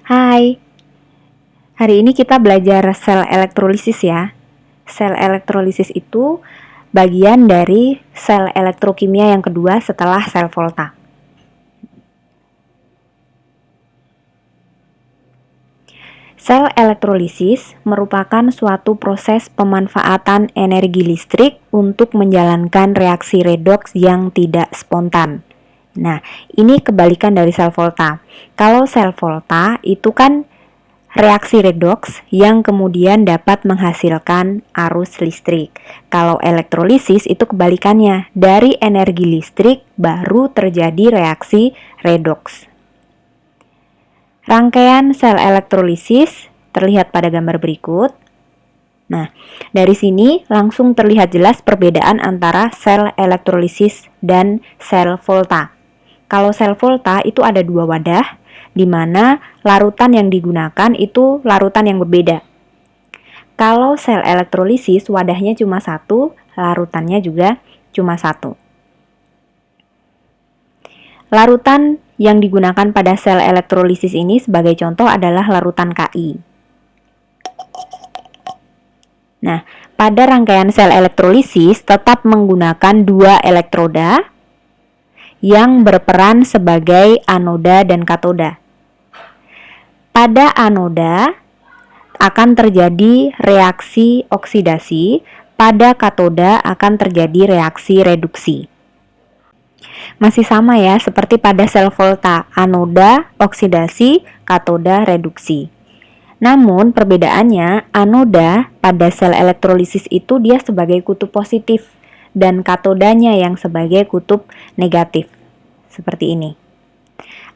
Hai, hari ini kita belajar sel elektrolisis ya. Sel elektrolisis itu bagian dari sel elektrokimia yang kedua setelah sel Volta. Sel elektrolisis merupakan suatu proses pemanfaatan energi listrik untuk menjalankan reaksi redoks yang tidak spontan. Nah, ini kebalikan dari sel Volta. Kalau sel Volta itu kan reaksi redoks yang kemudian dapat menghasilkan arus listrik. Kalau elektrolisis itu kebalikannya, dari energi listrik baru terjadi reaksi redoks. Rangkaian sel elektrolisis terlihat pada gambar berikut. Nah, dari sini langsung terlihat jelas perbedaan antara sel elektrolisis dan sel Volta. Kalau sel Volta itu ada dua wadah, di mana larutan yang digunakan itu larutan yang berbeda. Kalau sel elektrolisis wadahnya cuma satu, larutannya juga cuma satu. Larutan yang digunakan pada sel elektrolisis ini sebagai contoh adalah larutan Ki. Nah, pada rangkaian sel elektrolisis tetap menggunakan dua elektroda yang berperan sebagai anoda dan katoda. Pada anoda akan terjadi reaksi oksidasi, pada katoda akan terjadi reaksi reduksi. Masih sama ya, seperti pada sel Volta, anoda, oksidasi, katoda, reduksi. Namun perbedaannya, anoda pada sel elektrolisis itu dia sebagai kutub positif dan katodanya yang sebagai kutub negatif. Seperti ini.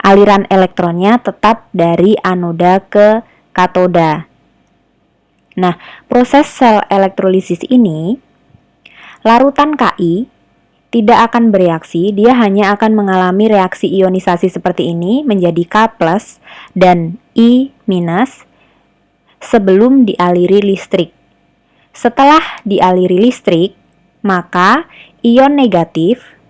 Aliran elektronnya tetap dari anoda ke katoda. Nah, proses sel elektrolisis ini, larutan Ki tidak akan bereaksi, dia hanya akan mengalami reaksi ionisasi seperti ini menjadi K+ dan I- sebelum dialiri listrik. Setelah dialiri listrik, maka ion negatif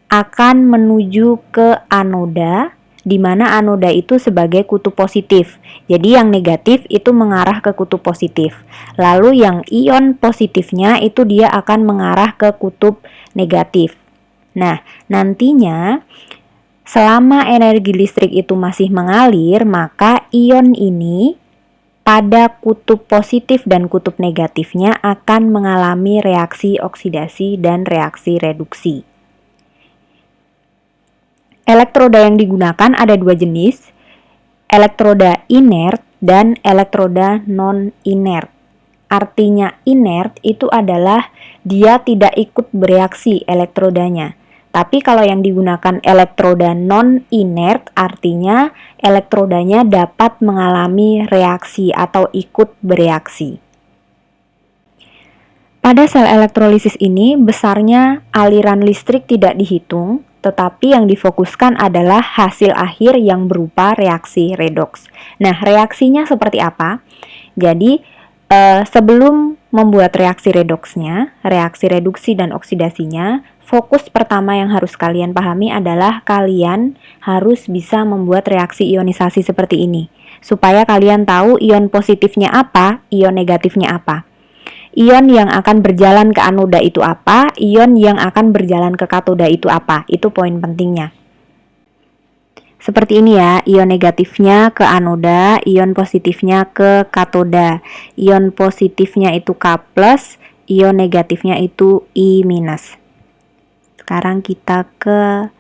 akan menuju ke anoda, di mana anoda itu sebagai kutub positif. Jadi yang negatif itu mengarah ke kutub positif. Lalu yang ion positifnya itu dia akan mengarah ke kutub negatif. Nah, nantinya selama energi listrik itu masih mengalir, maka ion ini pada kutub positif dan kutub negatifnya akan mengalami reaksi oksidasi dan reaksi reduksi. Elektroda yang digunakan ada dua jenis, elektroda inert dan elektroda non-inert. Artinya inert itu adalah dia tidak ikut bereaksi elektrodanya. Tapi kalau yang digunakan elektroda non-inert artinya elektrodanya dapat mengalami reaksi atau ikut bereaksi. Pada sel elektrolisis ini besarnya aliran listrik tidak dihitung, tetapi yang difokuskan adalah hasil akhir yang berupa reaksi redoks. Nah, reaksinya seperti apa? Jadi, sebelum membuat reaksi redoksnya, reaksi reduksi dan oksidasinya, fokus pertama yang harus kalian pahami adalah kalian harus bisa membuat reaksi ionisasi seperti ini, supaya kalian tahu ion positifnya apa, ion negatifnya apa. Ion yang akan berjalan ke anoda itu apa, ion yang akan berjalan ke katoda itu apa, itu poin pentingnya. Seperti ini ya, ion negatifnya ke anoda, ion positifnya ke katoda. Ion positifnya itu K+, ion negatifnya itu I-. Sekarang kita ke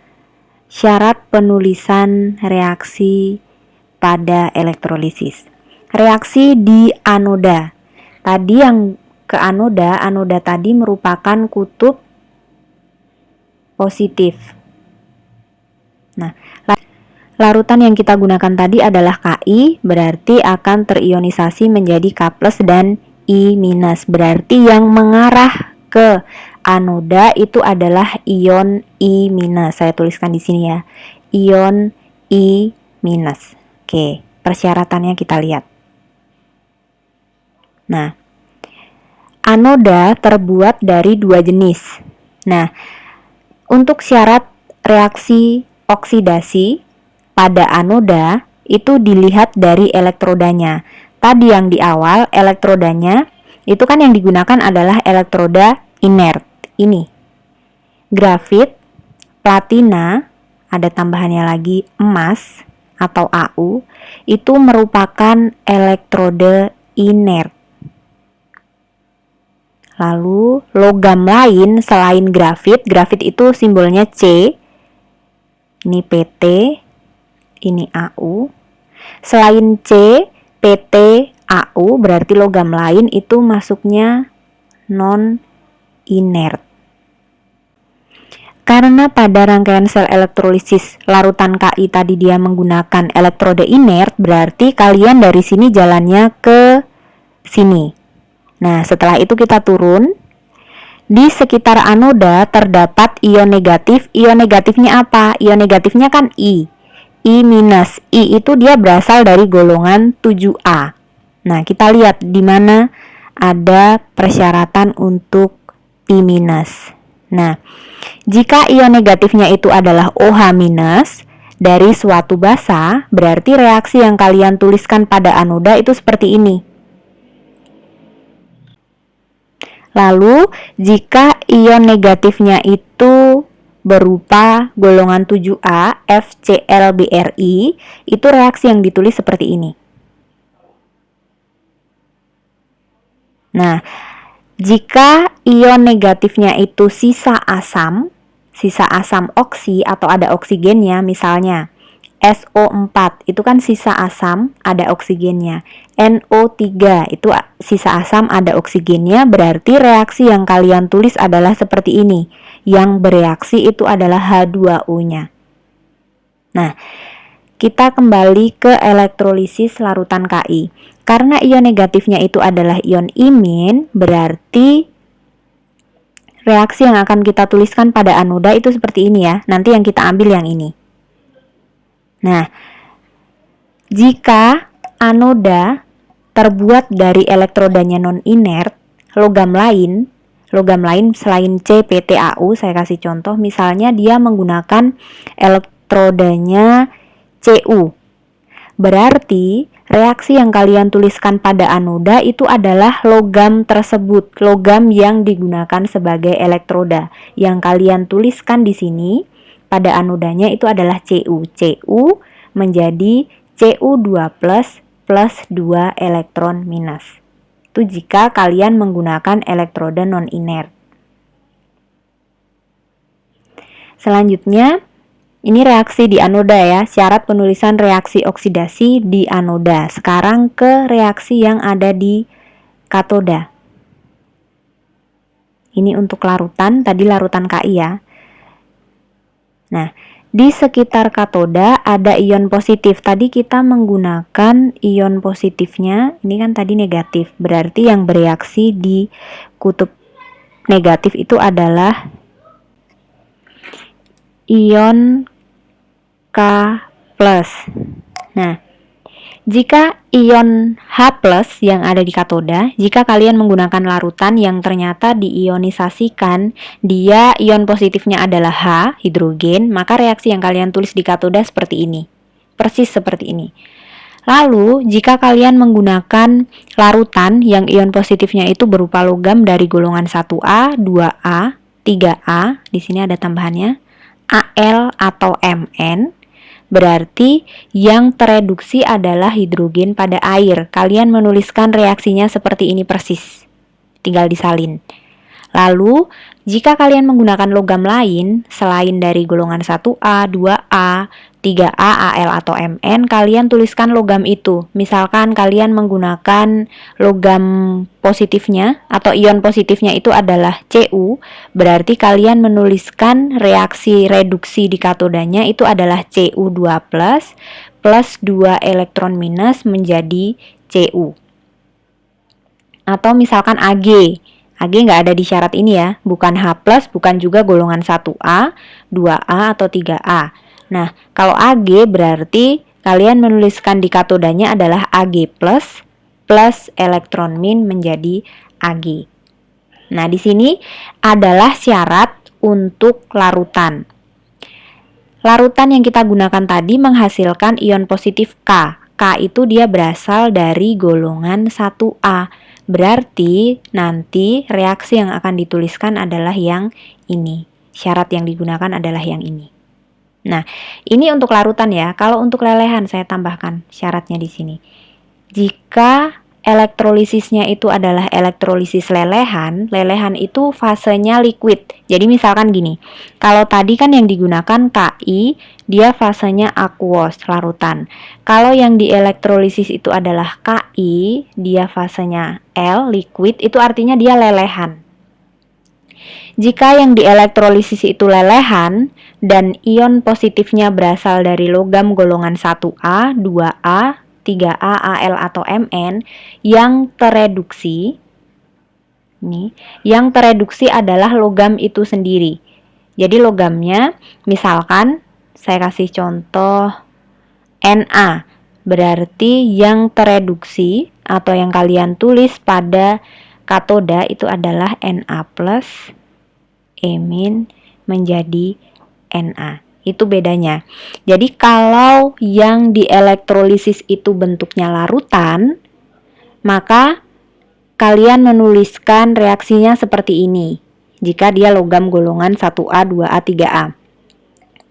syarat penulisan reaksi pada elektrolisis. Reaksi di anoda. Tadi yang ke anoda tadi merupakan kutub positif. Nah, larutan yang kita gunakan tadi adalah Ki, berarti akan terionisasi menjadi K+ dan I-, berarti yang mengarah ke anoda itu adalah ion I-. Saya tuliskan di sini ya, ion I-. Oke, persyaratannya kita lihat. Nah, anoda terbuat dari dua jenis. Nah, untuk syarat reaksi oksidasi pada anoda itu dilihat dari elektrodanya. Tadi yang di awal, elektrodanya itu kan yang digunakan adalah elektroda inert. Ini grafit, platina, ada tambahannya lagi emas atau AU, itu merupakan elektroda inert. Lalu logam lain selain grafit, grafit itu simbolnya C, ini PT, ini AU. Selain C, PT, AU, berarti logam lain itu masuknya non-inert. Karena pada rangkaian sel elektrolisis larutan Ki tadi dia menggunakan elektroda inert, berarti kalian dari sini jalannya ke sini. Nah, setelah itu kita turun. Di sekitar anoda terdapat ion negatif. Ion negatifnya apa? Ion negatifnya kan I. I minus. I itu dia berasal dari golongan 7A. Nah, kita lihat di mana ada persyaratan untuk I minus. Nah, jika ion negatifnya itu adalah OH minus dari suatu basa, berarti reaksi yang kalian tuliskan pada anoda itu seperti ini. Lalu, jika ion negatifnya itu berupa golongan 7A, FClBrI, itu reaksi yang ditulis seperti ini. Nah, jika ion negatifnya itu sisa asam oksi atau ada oksigennya, misalnya SO4 itu kan sisa asam, ada oksigennya. NO3 itu sisa asam, ada oksigennya, berarti reaksi yang kalian tulis adalah seperti ini. Yang bereaksi itu adalah H2O-nya. Nah, kita kembali ke elektrolisis larutan Ki. Karena ion negatifnya itu adalah ion imin, berarti reaksi yang akan kita tuliskan pada anoda itu seperti ini ya. Nanti yang kita ambil yang ini. Nah, jika anoda terbuat dari elektrodanya non-inert, logam lain selain C, PT, AU, saya kasih contoh, misalnya dia menggunakan elektrodanya Cu. Berarti reaksi yang kalian tuliskan pada anoda itu adalah logam tersebut, logam yang digunakan sebagai elektroda. Yang kalian tuliskan di sini pada anodanya itu adalah Cu. Cu menjadi Cu2 plus 2 elektron minus. Itu jika kalian menggunakan elektroda non-inert. Selanjutnya, ini reaksi di anoda ya, syarat penulisan reaksi oksidasi di anoda. Sekarang ke reaksi yang ada di katoda. Ini untuk larutan, tadi larutan Ki ya. Nah, di sekitar katoda ada ion positif. Tadi kita menggunakan ion positifnya, ini kan tadi negatif. Berarti yang bereaksi di kutub negatif itu adalah ion K+. Nah, jika ion H+ yang ada di katoda, jika kalian menggunakan larutan yang ternyata diionisasikan, dia ion positifnya adalah H, hidrogen, maka reaksi yang kalian tulis di katoda seperti ini. Persis seperti ini. Lalu, jika kalian menggunakan larutan yang ion positifnya itu berupa logam dari golongan 1A, 2A, 3A, di sini ada tambahannya, Al atau Mn, berarti yang tereduksi adalah hidrogen pada air. Kalian menuliskan reaksinya seperti ini persis. Tinggal disalin. Lalu, jika kalian menggunakan logam lain selain dari golongan 1A, 2A, 3A, Al atau Mn, kalian tuliskan logam itu. Misalkan kalian menggunakan logam positifnya atau ion positifnya itu adalah Cu, berarti kalian menuliskan reaksi reduksi di katodanya itu adalah Cu2 plus 2 elektron minus menjadi Cu. Atau misalkan Ag nggak ada di syarat ini ya, bukan H+, bukan juga golongan 1A, 2A atau 3A. Nah, kalau Ag berarti kalian menuliskan di katodanya adalah Ag plus elektron min menjadi Ag. Nah, di sini adalah syarat untuk larutan. larutan yang kita gunakan tadi menghasilkan ion positif K. K itu dia berasal dari golongan 1A. Berarti nanti reaksi yang akan dituliskan adalah yang ini. Syarat yang digunakan adalah yang ini. Nah, ini untuk larutan ya. Kalau untuk lelehan saya tambahkan syaratnya di sini. Jika elektrolisisnya itu adalah elektrolisis lelehan, lelehan itu fasenya liquid. Jadi misalkan gini, kalau tadi kan yang digunakan Ki, dia fasenya aqueous, larutan. Kalau yang di elektrolisis itu adalah Ki, dia fasenya L, liquid, itu artinya dia lelehan. Jika yang di elektrolisis itu lelehan dan ion positifnya berasal dari logam golongan 1A, 2A, 3A, Al atau Mn yang tereduksi, yang tereduksi adalah logam itu sendiri. Jadi logamnya, misalkan saya kasih contoh Na, berarti yang tereduksi atau yang kalian tulis pada katoda itu adalah Na plus E min menjadi Na. Itu bedanya. Jadi kalau yang di elektrolisis itu bentuknya larutan, maka kalian menuliskan reaksinya seperti ini. Jika dia logam golongan 1A, 2A, 3A.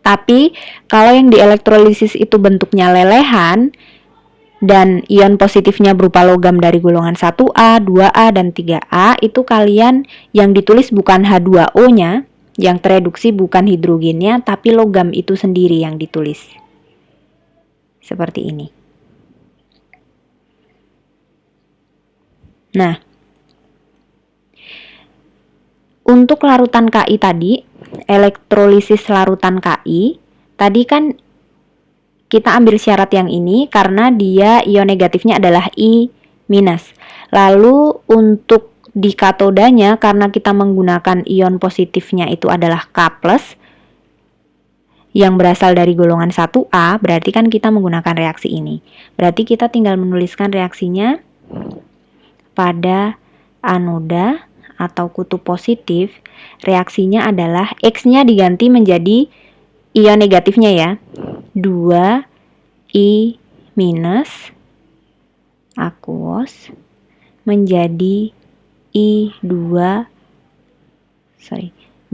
Tapi kalau yang di elektrolisis itu bentuknya lelehan dan ion positifnya berupa logam dari golongan 1A, 2A, dan 3A, itu kalian yang ditulis bukan H2O-nya, yang tereduksi bukan hidrogennya, tapi logam itu sendiri yang ditulis. Seperti ini. Nah, untuk larutan Ki tadi, elektrolisis larutan Ki, tadi kan kita ambil syarat yang ini karena dia ion negatifnya adalah I-. Lalu untuk di katodanya, karena kita menggunakan ion positifnya itu adalah K+, yang berasal dari golongan 1A, berarti kan kita menggunakan reaksi ini. Berarti kita tinggal menuliskan reaksinya pada anoda atau kutub positif. Reaksinya adalah X-nya diganti menjadi ion negatifnya ya. 2I- aqueous menjadi I2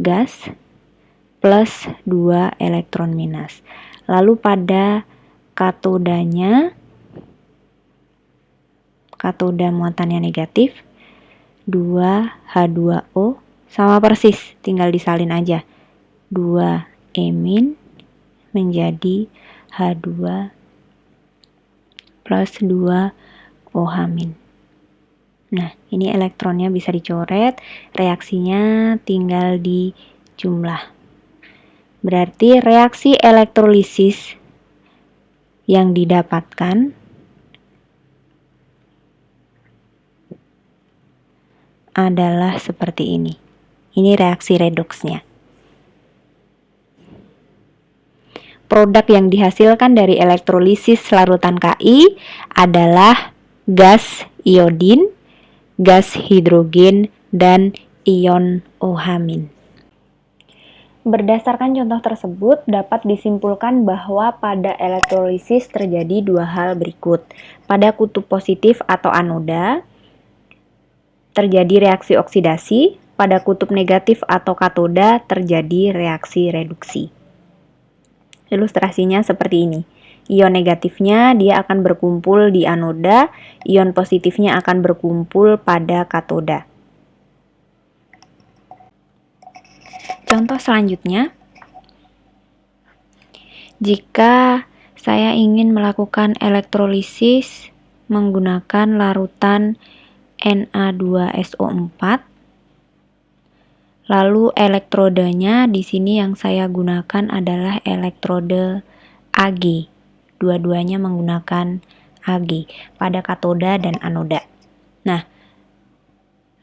gas plus 2 elektron minus. Lalu pada katodanya, katoda muatannya negatif, 2H2O sama persis, tinggal disalin aja. 2E- menjadi H2 plus 2OH-. Nah, ini elektronnya bisa dicoret, reaksinya tinggal dijumlah. Berarti reaksi elektrolisis yang didapatkan adalah seperti ini. Ini reaksi redoksnya. Produk yang dihasilkan dari elektrolisis larutan Ki adalah gas iodin, gas hidrogen, dan ion OH-. Berdasarkan contoh tersebut, dapat disimpulkan bahwa pada elektrolisis terjadi dua hal berikut. Pada kutub positif atau anoda, terjadi reaksi oksidasi. Pada kutub negatif atau katoda, terjadi reaksi reduksi. Ilustrasinya seperti ini. Ion negatifnya dia akan berkumpul di anoda, ion positifnya akan berkumpul pada katoda. Contoh selanjutnya, jika saya ingin melakukan elektrolisis menggunakan larutan Na2SO4, lalu elektrodenya di sini yang saya gunakan adalah elektrode Ag. Dua-duanya menggunakan Ag pada katoda dan anoda. Nah,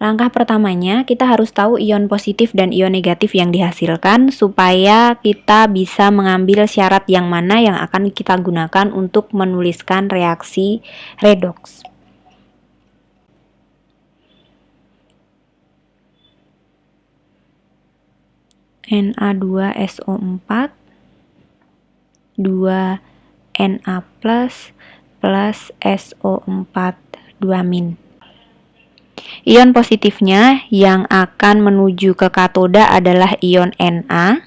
langkah pertamanya kita harus tahu ion positif dan ion negatif yang dihasilkan supaya kita bisa mengambil syarat yang mana yang akan kita gunakan untuk menuliskan reaksi redoks. Na2SO4 2Na plus SO4 2-. Ion positifnya yang akan menuju ke katoda adalah ion Na.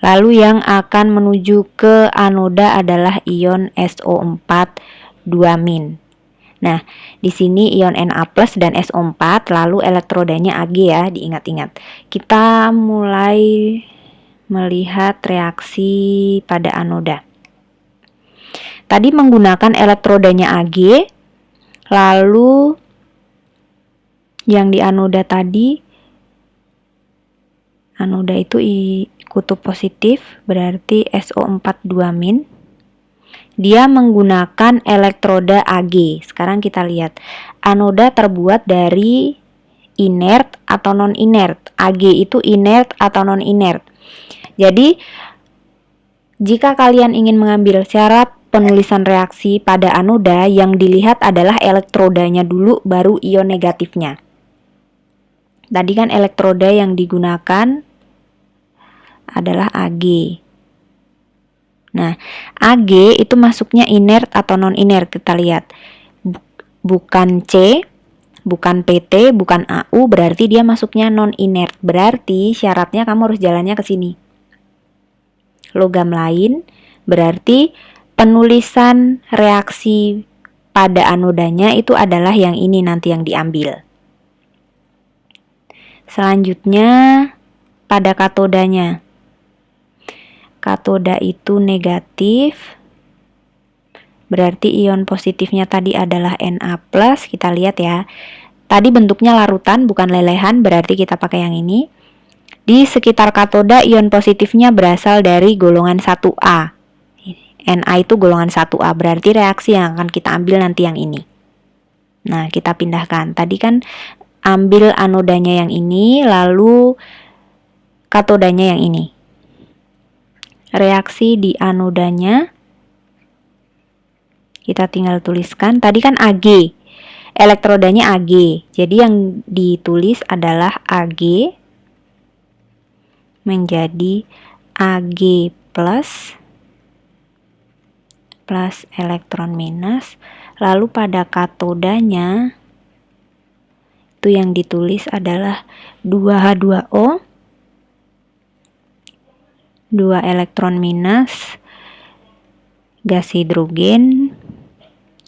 Lalu yang akan menuju ke anoda adalah ion SO4 2-. Nah, di sini ion Na plus dan SO4, lalu elektrodanya Ag ya, diingat-ingat. Kita mulai melihat reaksi pada anoda. Tadi menggunakan elektrodanya Ag, lalu yang di anoda tadi, anoda itu kutub positif, berarti SO4 2-. Dia menggunakan elektroda Ag. Sekarang kita lihat, anoda terbuat dari inert atau non-inert. Ag itu inert atau non-inert. Jadi, jika kalian ingin mengambil syarat penulisan reaksi pada anoda, yang dilihat adalah elektrodanya dulu, baru ion negatifnya. Tadi kan elektroda yang digunakan adalah Ag. Nah, Ag itu masuknya inert atau non-inert. Kita lihat, bukan C, bukan PT, bukan AU, berarti dia masuknya non-inert. Berarti syaratnya kamu harus jalannya ke sini. Logam lain, berarti penulisan reaksi pada anodanya itu adalah yang ini nanti yang diambil. Selanjutnya pada katodanya. Katoda itu negatif, berarti ion positifnya tadi adalah Na+. Kita lihat ya, tadi bentuknya larutan bukan lelehan, berarti kita pakai yang ini. Di sekitar katoda ion positifnya berasal dari golongan 1A. Na itu golongan 1A, berarti reaksi yang akan kita ambil nanti yang ini. Nah, kita pindahkan. Tadi kan ambil anodanya yang ini, lalu katodanya yang ini. Reaksi di anodanya kita tinggal tuliskan. Tadi kan Ag, elektrodanya Ag. Jadi yang ditulis adalah Ag menjadi Ag plus elektron minus. Lalu pada katodanya itu yang ditulis adalah 2H2O, 2 elektron minus, gas hidrogen,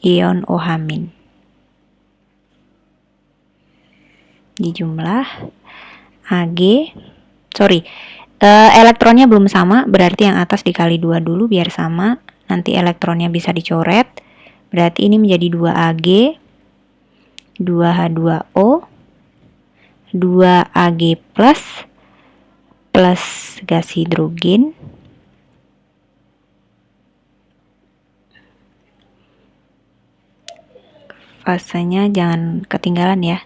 ion OH-. Dijumlah Ag, elektronnya belum sama, berarti yang atas dikali 2 dulu biar sama. Nanti elektronnya bisa dicoret, berarti ini menjadi 2Ag, 2H2O, 2Ag plus gas hidrogen, fasenya jangan ketinggalan ya,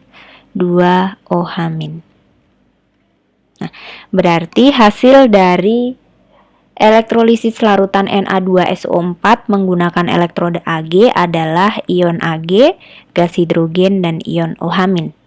2OH-. Nah, berarti hasil dari elektrolisis larutan Na2SO4 menggunakan elektroda Ag adalah ion Ag, gas hidrogen, dan ion OH-.